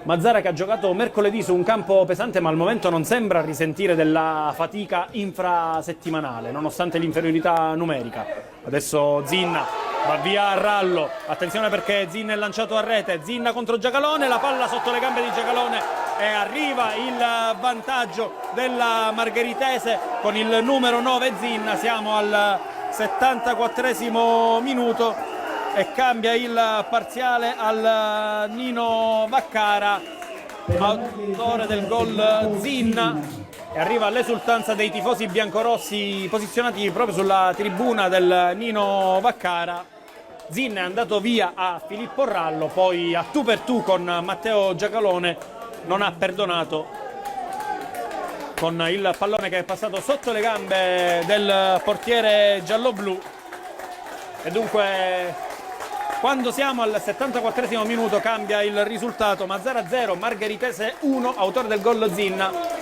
Mazzara che ha giocato mercoledì su un campo pesante, ma al momento non sembra risentire della fatica infrasettimanale, nonostante l'inferiorità numerica. Adesso Zinna va via a rallo, attenzione perché Zinna è lanciato a rete, Zinna contro Giacalone, la palla sotto le gambe di Giacalone e arriva il vantaggio della Margheritese con il numero 9 Zinna. Siamo al 74esimo minuto e cambia il parziale al Nino Vaccara, autore del gol Zinna, e arriva l'esultanza dei tifosi biancorossi posizionati proprio sulla tribuna del Nino Vaccara. Zinna è andato via a Filippo Rallo, poi a tu per tu con Matteo Giacalone non ha perdonato, con il pallone che è passato sotto le gambe del portiere gialloblu. E dunque, quando siamo al 74esimo minuto cambia il risultato: Mazzara 0, Margheritese 1, autore del gol Zinna.